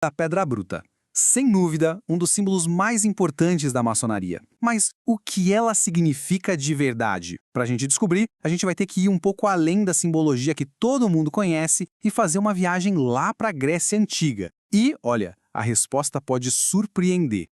A pedra bruta. Sem dúvida, um dos símbolos mais importantes da maçonaria. Mas o que ela significa de verdade? Para a gente descobrir, a gente vai ter que ir um pouco além da simbologia que todo mundo conhece e fazer uma viagem lá para a Grécia Antiga. E, olha, a resposta pode surpreender.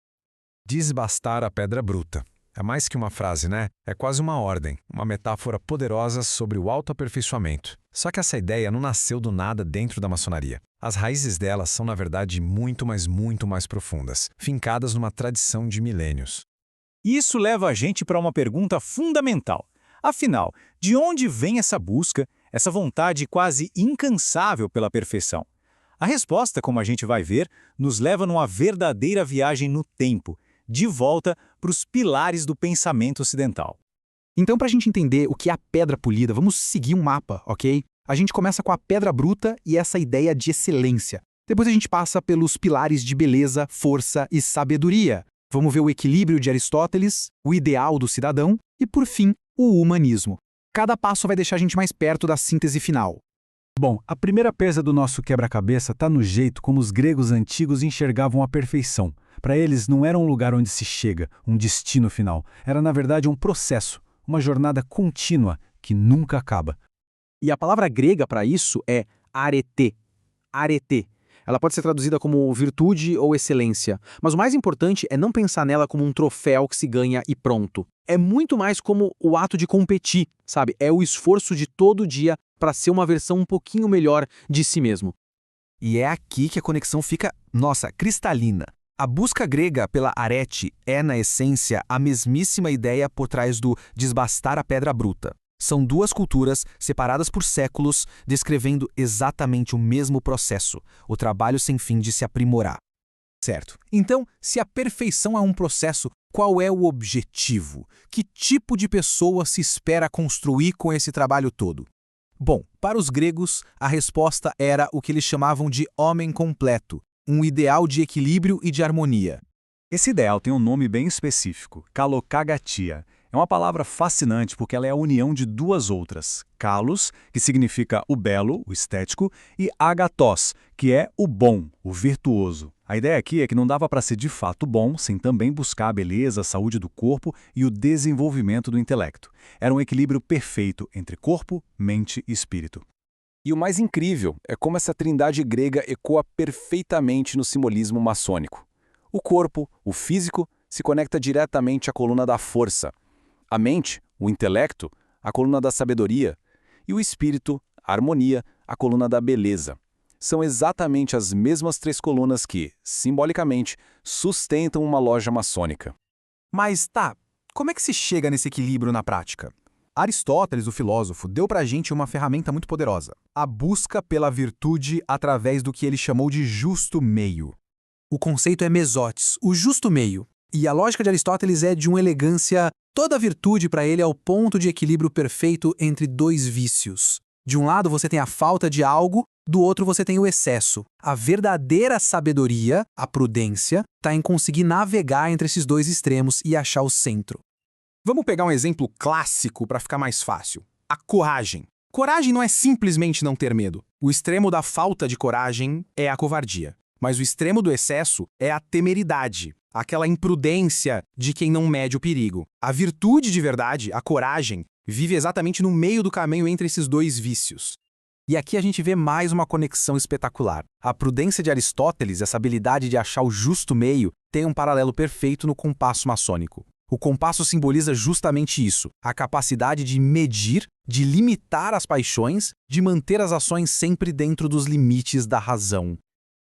Desbastar a pedra bruta. É mais que uma frase, né? É quase uma ordem, uma metáfora poderosa sobre o autoaperfeiçoamento. Só que essa ideia não nasceu do nada dentro da maçonaria. As raízes dela são, na verdade, muito mais profundas, fincadas numa tradição de milênios. Isso leva a gente para uma pergunta fundamental. Afinal, de onde vem essa busca, essa vontade quase incansável pela perfeição? A resposta, como a gente vai ver, nos leva numa verdadeira viagem no tempo, de volta para os pilares do pensamento ocidental. Então, para a gente entender o que é a pedra polida, vamos seguir um mapa, ok? A gente começa com a pedra bruta e essa ideia de excelência. Depois a gente passa pelos pilares de beleza, força e sabedoria. Vamos ver o equilíbrio de Aristóteles, o ideal do cidadão e, por fim, o humanismo. Cada passo vai deixar a gente mais perto da síntese final. Bom, a primeira peça do nosso quebra-cabeça está no jeito como os gregos antigos enxergavam a perfeição. Para eles, não era um lugar onde se chega, um destino final. Era, na verdade, um processo, uma jornada contínua que nunca acaba. E a palavra grega para isso é arete. Arete. Ela pode ser traduzida como virtude ou excelência, mas o mais importante é não pensar nela como um troféu que se ganha e pronto. É muito mais como o ato de competir, sabe? É o esforço de todo dia para ser uma versão um pouquinho melhor de si mesmo. E é aqui que a conexão fica, cristalina. A busca grega pela arete é, na essência, a mesmíssima ideia por trás do desbastar a pedra bruta. São duas culturas separadas por séculos, descrevendo exatamente o mesmo processo, o trabalho sem fim de se aprimorar. Certo. Então, se a perfeição é um processo, qual é o objetivo? Que tipo de pessoa se espera construir com esse trabalho todo? Bom, para os gregos, a resposta era o que eles chamavam de homem completo, um ideal de equilíbrio e de harmonia. Esse ideal tem um nome bem específico, kalokagatia. É uma palavra fascinante porque ela é a união de duas outras. Kalos, que significa o belo, o estético, e agathos, que é o bom, o virtuoso. A ideia aqui é que não dava para ser de fato bom sem também buscar a beleza, a saúde do corpo e o desenvolvimento do intelecto. Era um equilíbrio perfeito entre corpo, mente e espírito. E o mais incrível é como essa trindade grega ecoa perfeitamente no simbolismo maçônico. O corpo, o físico, se conecta diretamente à coluna da força. A mente, o intelecto, a coluna da sabedoria. E o espírito, a harmonia, a coluna da beleza. São exatamente as mesmas três colunas que, simbolicamente, sustentam uma loja maçônica. Mas como é que se chega nesse equilíbrio na prática? Aristóteles, o filósofo, deu pra gente uma ferramenta muito poderosa: a busca pela virtude através do que ele chamou de justo meio. O conceito é mesotes, o justo meio. E a lógica de Aristóteles é de uma elegância. Toda virtude para ele é o ponto de equilíbrio perfeito entre dois vícios. De um lado você tem a falta de algo, do outro você tem o excesso. A verdadeira sabedoria, a prudência, está em conseguir navegar entre esses dois extremos e achar o centro. Vamos pegar um exemplo clássico para ficar mais fácil. A coragem. Coragem não é simplesmente não ter medo. O extremo da falta de coragem é a covardia. Mas o extremo do excesso é a temeridade, aquela imprudência de quem não mede o perigo. A virtude de verdade, a coragem, vive exatamente no meio do caminho entre esses dois vícios. E aqui a gente vê mais uma conexão espetacular. A prudência de Aristóteles, essa habilidade de achar o justo meio, tem um paralelo perfeito no compasso maçônico. O compasso simboliza justamente isso, a capacidade de medir, de limitar as paixões, de manter as ações sempre dentro dos limites da razão.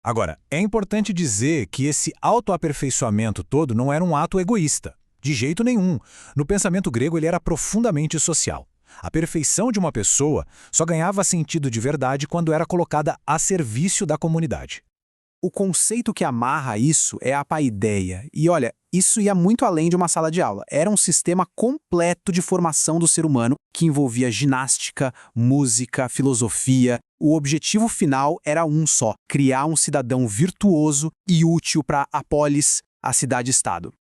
Agora, é importante dizer que esse autoaperfeiçoamento todo não era um ato egoísta. De jeito nenhum. No pensamento grego, ele era profundamente social. A perfeição de uma pessoa só ganhava sentido de verdade quando era colocada a serviço da comunidade. O conceito que amarra isso é a paideia. E olha, isso ia muito além de uma sala de aula. Era um sistema completo de formação do ser humano que envolvia ginástica, música, filosofia. O objetivo final era um só: criar um cidadão virtuoso e útil para a polis, a cidade-estado.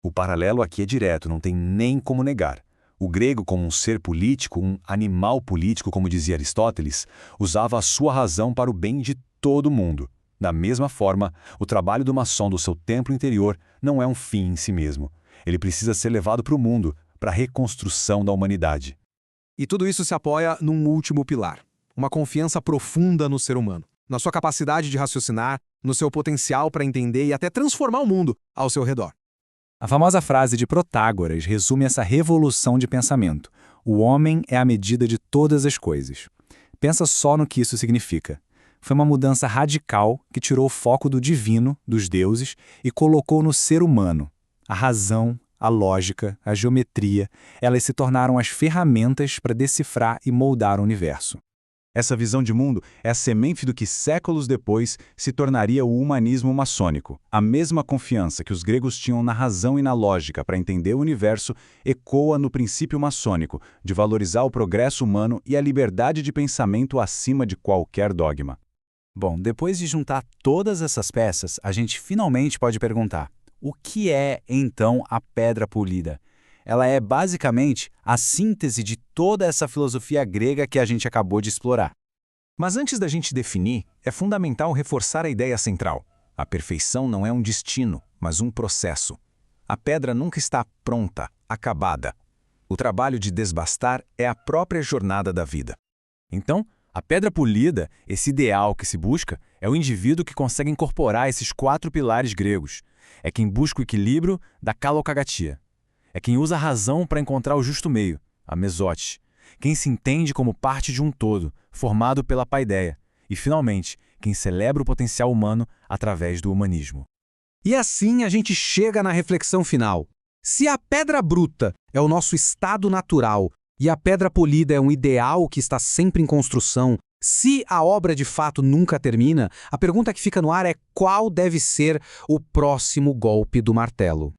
O paralelo aqui é direto, não tem nem como negar. O grego, como um ser político, um animal político, como dizia Aristóteles, usava a sua razão para o bem de todo mundo. Da mesma forma, o trabalho do maçom do seu templo interior não é um fim em si mesmo. Ele precisa ser levado para o mundo, para a reconstrução da humanidade. E tudo isso se apoia num último pilar: uma confiança profunda no ser humano, na sua capacidade de raciocinar, no seu potencial para entender e até transformar o mundo ao seu redor. A famosa frase de Protágoras resume essa revolução de pensamento. O homem é a medida de todas as coisas. Pensa só no que isso significa. Foi uma mudança radical que tirou o foco do divino, dos deuses, e colocou no ser humano. A razão, a lógica, a geometria, elas se tornaram as ferramentas para decifrar e moldar o universo. Essa visão de mundo é a semente do que séculos depois se tornaria o humanismo maçônico. A mesma confiança que os gregos tinham na razão e na lógica para entender o universo ecoa no princípio maçônico de valorizar o progresso humano e a liberdade de pensamento acima de qualquer dogma. Bom, depois de juntar todas essas peças, a gente finalmente pode perguntar: o que é, então, a pedra polida? Ela é basicamente a síntese de toda essa filosofia grega que a gente acabou de explorar. Mas antes da gente definir, é fundamental reforçar a ideia central. A perfeição não é um destino, mas um processo. A pedra nunca está pronta, acabada. O trabalho de desbastar é a própria jornada da vida. Então, a pedra polida, esse ideal que se busca, é o indivíduo que consegue incorporar esses 4 pilares gregos. É quem busca o equilíbrio da kalokagatia. É quem usa a razão para encontrar o justo meio, a mesote. Quem se entende como parte de um todo, formado pela paideia. E, finalmente, quem celebra o potencial humano através do humanismo. E assim a gente chega na reflexão final. Se a pedra bruta é o nosso estado natural e a pedra polida é um ideal que está sempre em construção, se a obra de fato nunca termina, a pergunta que fica no ar é: qual deve ser o próximo golpe do martelo?